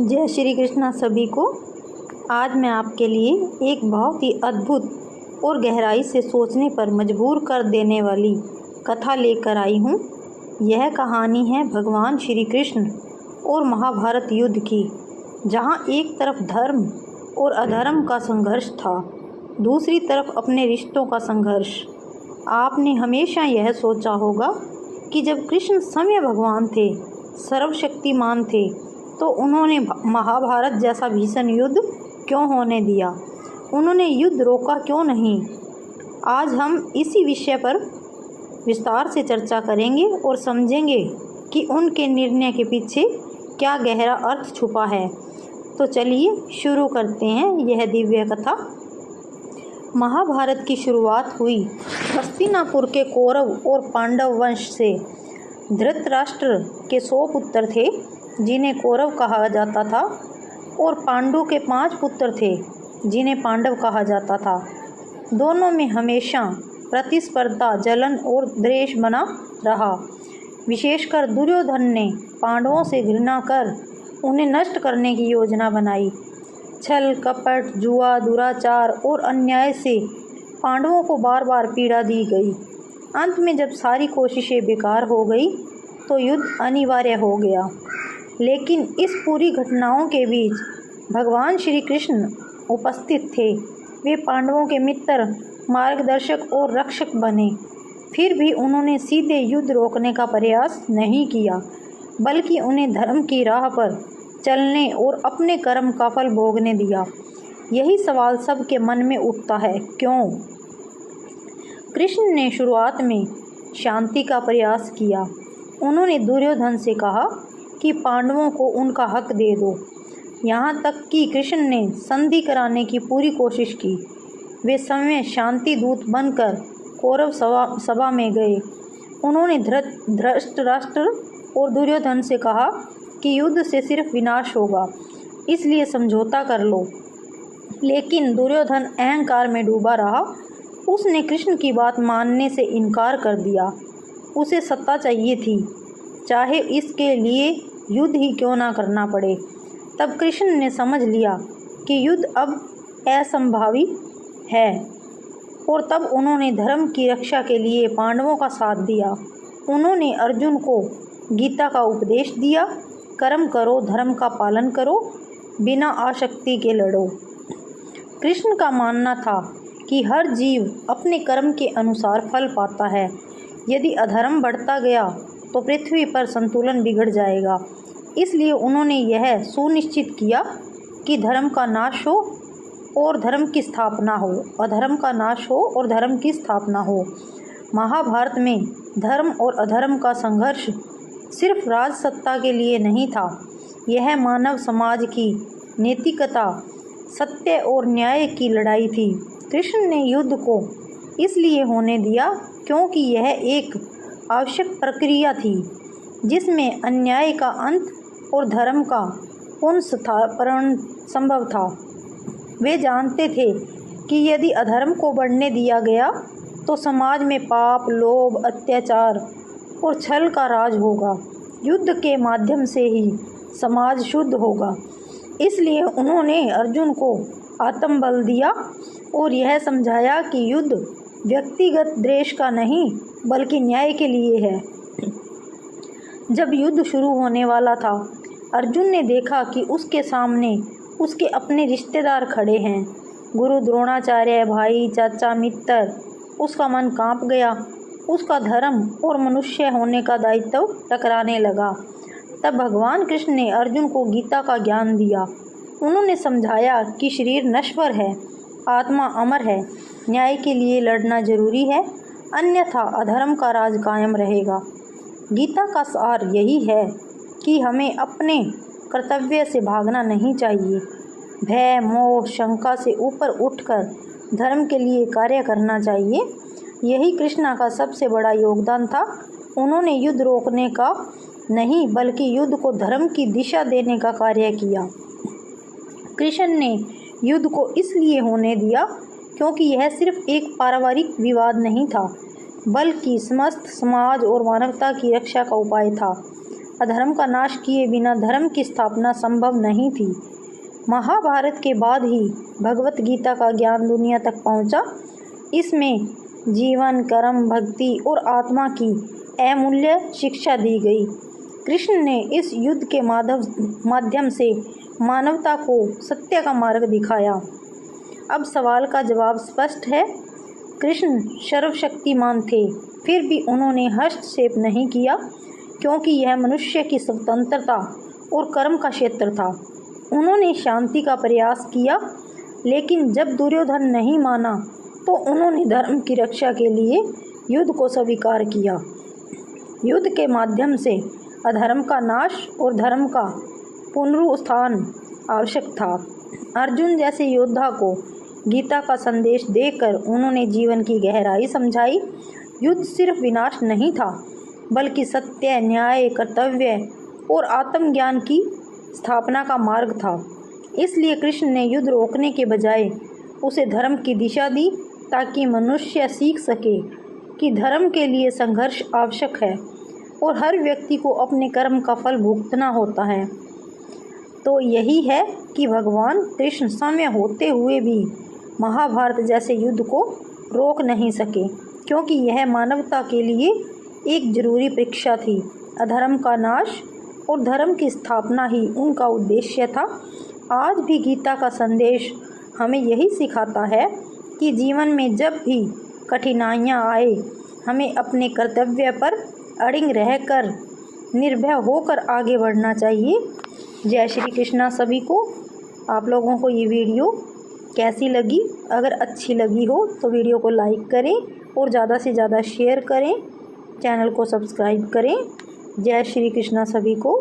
जय श्री कृष्णा सभी को। आज मैं आपके लिए एक बहुत ही अद्भुत और गहराई से सोचने पर मजबूर कर देने वाली कथा लेकर आई हूँ। यह कहानी है भगवान श्री कृष्ण और महाभारत युद्ध की, जहाँ एक तरफ धर्म और अधर्म का संघर्ष था, दूसरी तरफ अपने रिश्तों का संघर्ष। आपने हमेशा यह सोचा होगा कि जब कृष्ण समय भगवान थे, सर्वशक्तिमान थे, तो उन्होंने महाभारत जैसा भीषण युद्ध क्यों होने दिया? उन्होंने युद्ध रोका क्यों नहीं? आज हम इसी विषय पर विस्तार से चर्चा करेंगे और समझेंगे कि उनके निर्णय के पीछे क्या गहरा अर्थ छुपा है। तो चलिए शुरू करते हैं यह दिव्य कथा। महाभारत की शुरुआत हुई हस्तिनापुर के कौरव और पांडव वंश से। धृतराष्ट्र के 100 पुत्र थे, जिन्हें कौरव कहा जाता था, और पांडु के 5 पुत्र थे, जिन्हें पांडव कहा जाता था। दोनों में हमेशा प्रतिस्पर्धा, जलन और द्वेष बना रहा। विशेषकर दुर्योधन ने पांडवों से घृणा कर उन्हें नष्ट करने की योजना बनाई। छल, कपट, जुआ, दुराचार और अन्याय से पांडवों को बार बार पीड़ा दी गई। अंत में जब सारी कोशिशें बेकार हो गई तो युद्ध अनिवार्य हो गया। लेकिन इस पूरी घटनाओं के बीच भगवान श्री कृष्ण उपस्थित थे। वे पांडवों के मित्र, मार्गदर्शक और रक्षक बने। फिर भी उन्होंने सीधे युद्ध रोकने का प्रयास नहीं किया, बल्कि उन्हें धर्म की राह पर चलने और अपने कर्म का फल भोगने दिया। यही सवाल सबके मन में उठता है, क्यों? कृष्ण ने शुरुआत में शांति का प्रयास किया। उन्होंने दुर्योधन से कहा कि पांडवों को उनका हक दे दो। यहाँ तक कि कृष्ण ने संधि कराने की पूरी कोशिश की। वे स्वयं शांति दूत बनकर कौरव सभा में गए। उन्होंने धृतराष्ट्र और दुर्योधन से कहा कि युद्ध से सिर्फ विनाश होगा, इसलिए समझौता कर लो। लेकिन दुर्योधन अहंकार में डूबा रहा। उसने कृष्ण की बात मानने से इनकार कर दिया। उसे सत्ता चाहिए थी, चाहे इसके लिए युद्ध ही क्यों ना करना पड़े। तब कृष्ण ने समझ लिया कि युद्ध अब असंभावी है, और तब उन्होंने धर्म की रक्षा के लिए पांडवों का साथ दिया। उन्होंने अर्जुन को गीता का उपदेश दिया, कर्म करो, धर्म का पालन करो, बिना आसक्ति के लड़ो। कृष्ण का मानना था कि हर जीव अपने कर्म के अनुसार फल पाता है। यदि अधर्म बढ़ता गया तो पृथ्वी पर संतुलन बिगड़ जाएगा। इसलिए उन्होंने यह सुनिश्चित किया कि धर्म का नाश हो और धर्म की स्थापना हो। अधर्म का नाश हो और धर्म की स्थापना हो। महाभारत में धर्म और अधर्म का संघर्ष सिर्फ राजसत्ता के लिए नहीं था। यह मानव समाज की नैतिकता, सत्य और न्याय की लड़ाई थी। कृष्ण ने युद्ध को इसलिए होने दिया क्योंकि यह एक आवश्यक प्रक्रिया थी, जिसमें अन्याय का अंत और धर्म का पुनर्स्थापन संभव था। वे जानते थे कि यदि अधर्म को बढ़ने दिया गया तो समाज में पाप, लोभ, अत्याचार और छल का राज होगा। युद्ध के माध्यम से ही समाज शुद्ध होगा। इसलिए उन्होंने अर्जुन को आत्मबल दिया और यह समझाया कि युद्ध व्यक्तिगत द्वेष का नहीं, बल्कि न्याय के लिए है। जब युद्ध शुरू होने वाला था, अर्जुन ने देखा कि उसके सामने उसके अपने रिश्तेदार खड़े हैं, गुरु द्रोणाचार्य, भाई, चाचा, मित्र। उसका मन कांप गया। उसका धर्म और मनुष्य होने का दायित्व टकराने लगा। तब भगवान कृष्ण ने अर्जुन को गीता का ज्ञान दिया। उन्होंने समझाया कि शरीर नश्वर है, आत्मा अमर है, न्याय के लिए लड़ना जरूरी है, अन्यथा अधर्म का राज कायम रहेगा। गीता का सार यही है कि हमें अपने कर्तव्य से भागना नहीं चाहिए। भय, मोह, शंका से ऊपर उठकर धर्म के लिए कार्य करना चाहिए। यही कृष्णा का सबसे बड़ा योगदान था। उन्होंने युद्ध रोकने का नहीं, बल्कि युद्ध को धर्म की दिशा देने का कार्य किया। कृष्ण ने युद्ध को इसलिए होने दिया क्योंकि यह सिर्फ एक पारिवारिक विवाद नहीं था, बल्कि समस्त समाज और मानवता की रक्षा का उपाय था। अधर्म का नाश किए बिना धर्म की स्थापना संभव नहीं थी। महाभारत के बाद ही भगवत गीता का ज्ञान दुनिया तक पहुंचा। इसमें जीवन, कर्म, भक्ति और आत्मा की अमूल्य शिक्षा दी गई। कृष्ण ने इस युद्ध के माध्यम से मानवता को सत्य का मार्ग दिखाया। अब सवाल का जवाब स्पष्ट है। कृष्ण सर्वशक्तिमान थे, फिर भी उन्होंने हस्तक्षेप नहीं किया, क्योंकि यह मनुष्य की स्वतंत्रता और कर्म का क्षेत्र था। उन्होंने शांति का प्रयास किया, लेकिन जब दुर्योधन नहीं माना तो उन्होंने धर्म की रक्षा के लिए युद्ध को स्वीकार किया। युद्ध के माध्यम से अधर्म का नाश और धर्म का पुनरुत्थान आवश्यक था। अर्जुन जैसे योद्धा को गीता का संदेश देकर उन्होंने जीवन की गहराई समझाई। युद्ध सिर्फ विनाश नहीं था, बल्कि सत्य, न्याय, कर्तव्य और आत्मज्ञान की स्थापना का मार्ग था। इसलिए कृष्ण ने युद्ध रोकने के बजाय उसे धर्म की दिशा दी, ताकि मनुष्य सीख सके कि धर्म के लिए संघर्ष आवश्यक है और हर व्यक्ति को अपने कर्म का फल भुगतना होता है। तो यही है कि भगवान कृष्ण समय होते हुए भी महाभारत जैसे युद्ध को रोक नहीं सके, क्योंकि यह मानवता के लिए एक जरूरी परीक्षा थी। अधर्म का नाश और धर्म की स्थापना ही उनका उद्देश्य था। आज भी गीता का संदेश हमें यही सिखाता है कि जीवन में जब भी कठिनाइयाँ आए, हमें अपने कर्तव्य पर अड़िग रहकर निर्भय होकर आगे बढ़ना चाहिए। जय श्री कृष्णा सभी को। आप लोगों को ये वीडियो कैसी लगी? अगर अच्छी लगी हो तो वीडियो को लाइक करें और ज़्यादा से ज़्यादा शेयर करें, चैनल को सब्सक्राइब करें। जय श्री कृष्णा सभी को।